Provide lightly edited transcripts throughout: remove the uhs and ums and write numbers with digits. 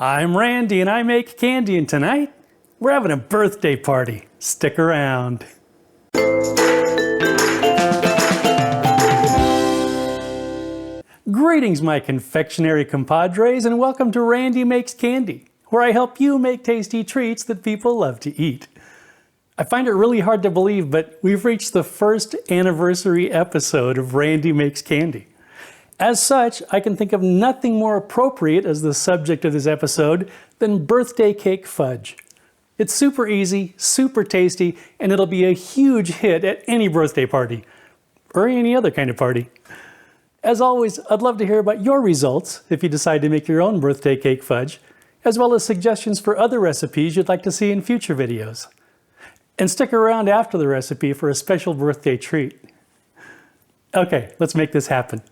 I'm Randy and I make candy, and tonight we're having a birthday party. Stick around. Greetings, my confectionery compadres, and welcome to Randy Makes Candy, where I help you make tasty treats that people love to eat. I find it really hard to believe, but we've reached the first anniversary episode of Randy Makes Candy. As such, I can think of nothing more appropriate as the subject of this episode than birthday cake fudge. It's super easy, super tasty, and it'll be a huge hit at any birthday party, or any other kind of party. As always, I'd love to hear about your results if you decide to make your own birthday cake fudge, as well as suggestions for other recipes you'd like to see in future videos. And stick around after the recipe for a special birthday treat. Okay, let's make this happen.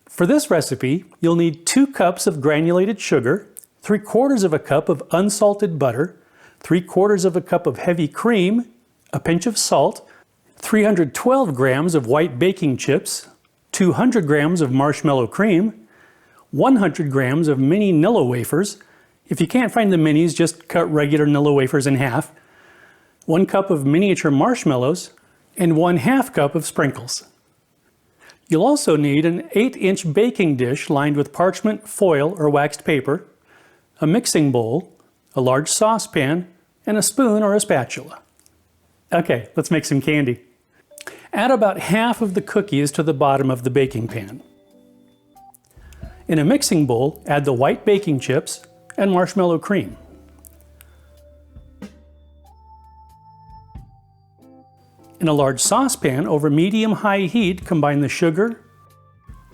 For this recipe, you'll need 2 cups of granulated sugar, 3/4 of a cup of unsalted butter, 3/4 of a cup of heavy cream, a pinch of salt, 312 grams of white baking chips, 200 grams of marshmallow cream, 100 grams of mini Nilla Wafers. If you can't find the minis, just cut regular Nilla Wafers in half, 1 cup of miniature marshmallows, and 1/2 cup of sprinkles. You'll also need an 8-inch baking dish lined with parchment, foil, or waxed paper, a mixing bowl, a large saucepan, and a spoon or a spatula. Okay, let's make some candy. Add about half of the cookies to the bottom of the baking pan. In a mixing bowl, add the white baking chips and marshmallow cream. In a large saucepan over medium-high heat, combine the sugar,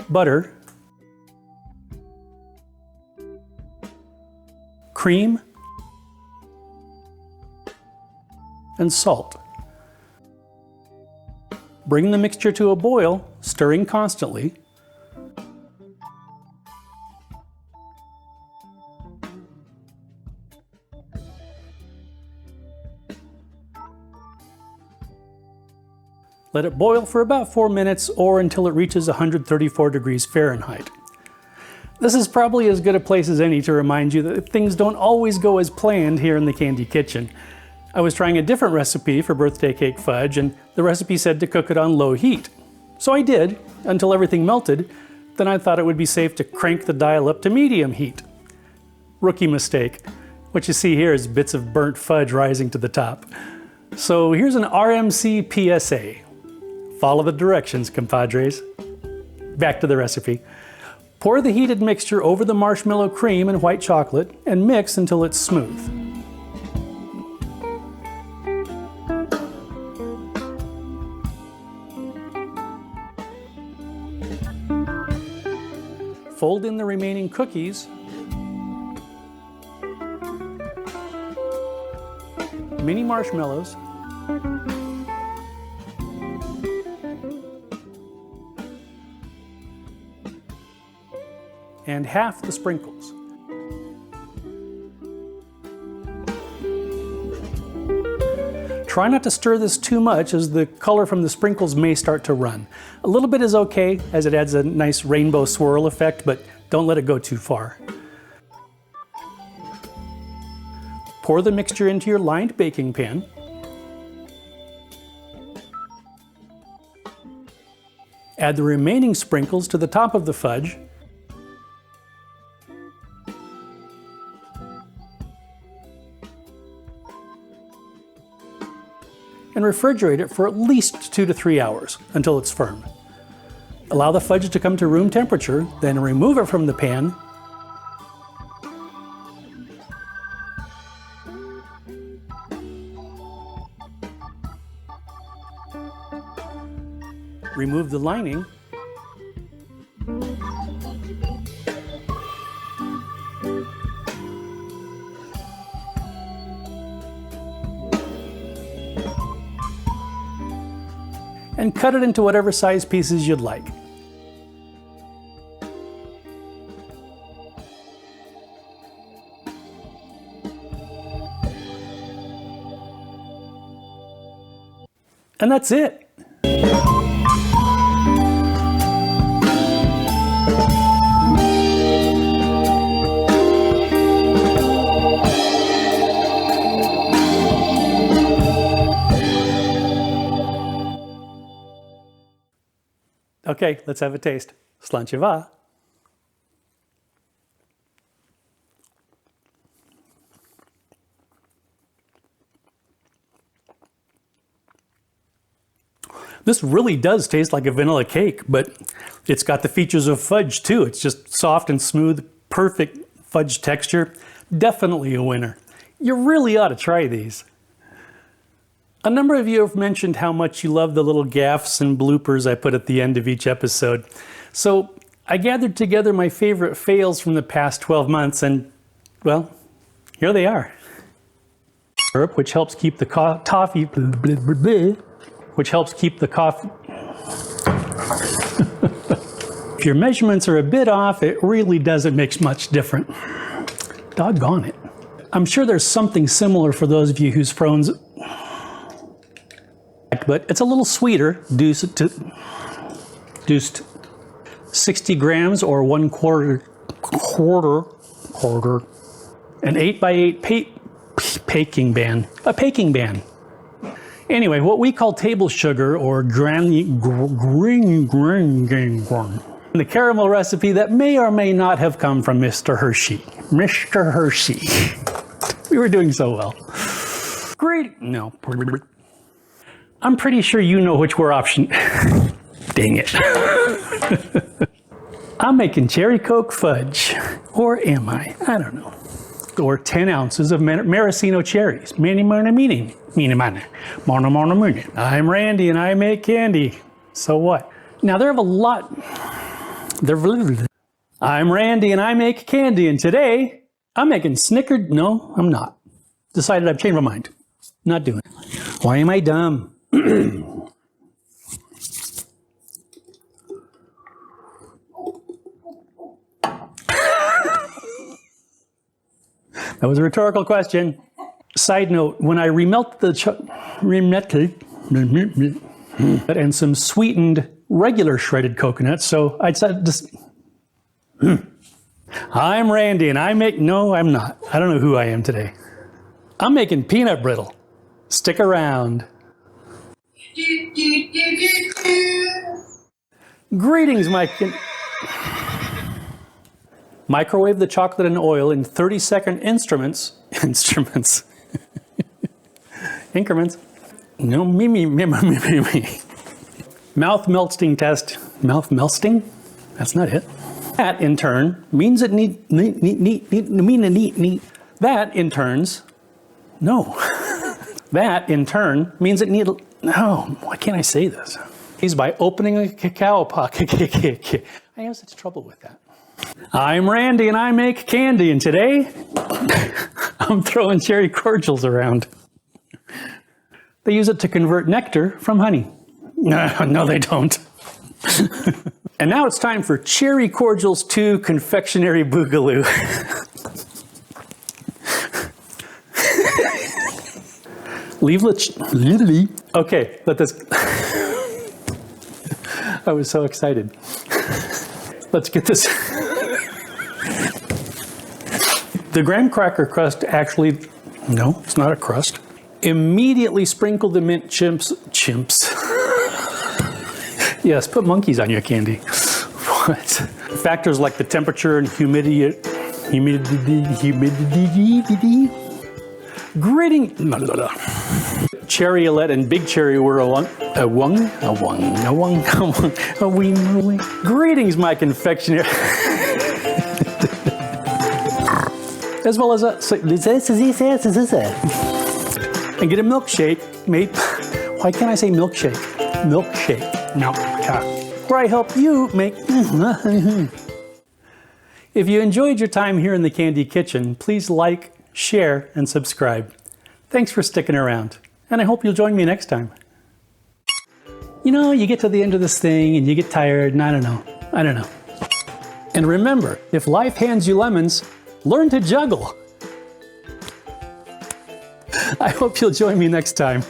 butter, cream, and salt. Bring the mixture to a boil, stirring constantly. Let it boil for about 4 minutes or until it reaches 134 degrees Fahrenheit. This is probably as good a place as any to remind you that things don't always go as planned here in the Candy Kitchen. I was trying a different recipe for birthday cake fudge, and the recipe said to cook it on low heat. So I did, until everything melted. Then I thought it would be safe to crank the dial up to medium heat. Rookie mistake. What you see here is bits of burnt fudge rising to the top. So here's an RMC PSA. Follow the directions, compadres. Back to the recipe. Pour the heated mixture over the marshmallow cream and white chocolate and mix until it's smooth. Fold in the remaining cookies, mini marshmallows, and half the sprinkles. Try not to stir this too much, as the color from the sprinkles may start to run. A little bit is okay, as it adds a nice rainbow swirl effect, but don't let it go too far. Pour the mixture into your lined baking pan. Add the remaining sprinkles to the top of the fudge. And refrigerate it for at least 2 to 3 hours until it's firm. Allow the fudge to come to room temperature, then remove it from the pan. Remove the lining. And cut it into whatever size pieces you'd like. And that's it. Okay, let's have a taste. Slanchiva. This really does taste like a vanilla cake, but it's got the features of fudge too. It's just soft and smooth, perfect fudge texture. Definitely a winner. You really ought to try these. A number of you have mentioned how much you love the little gaffes and bloopers I put at the end of each episode. So I gathered together my favorite fails from the past 12 months and, well, here they are. Syrup, which helps keep the toffee, which helps keep the coffee. If your measurements are a bit off, it really doesn't make much difference. Doggone it. I'm sure there's something similar for those of you whose phones, but it's a little sweeter, deuced 60 grams or 1/4, an 8x8 baking pan, a baking pan. Anyway, what we call table sugar or the caramel recipe that may or may not have come from Mr. Hershey. Mr. Hershey. We were doing so well. Great. No. I'm pretty sure you know which were option. Dang it. I'm making cherry Coke fudge. Or am I? I don't know. Or 10 ounces of maraschino cherries. I'm Randy and I make candy. So what? Now there have a lot. I'm Randy and I make candy, and today I'm making snickered. No, I'm not. Decided I've changed my mind. Not doing it. Why am I dumb? That was a rhetorical question. Side note, when I remelt the and some sweetened regular shredded coconut, so I decided to I'm Randy and I make, no, I'm not. I don't know who I am today. I'm making peanut brittle. Stick around. Greetings, microwave the chocolate and oil in 30-second increments. No, me. Mouth melting test. Mouth melting? That's not it. That in turn means it That in turns. No. That in turn means it need. No. Why can't I say this? He's by opening a cacao pot. I have such trouble with that. I'm Randy and I make candy, and today I'm throwing cherry cordials around. They use it to convert nectar from honey. No, they don't. And now it's time for Cherry Cordials 2 Confectionery Boogaloo. Okay, let this. I was so excited. Let's get this. The graham cracker crust actually, no, it's not a crust. Immediately sprinkle the mint chimps. Yes, put monkeys on your candy. What? Factors like the temperature and humidity. Cherryolette and big cherry were a wung. Greetings, my confectioner. As well as and get a milkshake made. Why can't I say milkshake? Milkshake. No. Where I help you make. If you enjoyed your time here in the Candy Kitchen, please like, share, and subscribe. Thanks for sticking around, and I hope you'll join me next time. You know, you get to the end of this thing and you get tired, and I don't know. And remember, if life hands you lemons, learn to juggle. I hope you'll join me next time.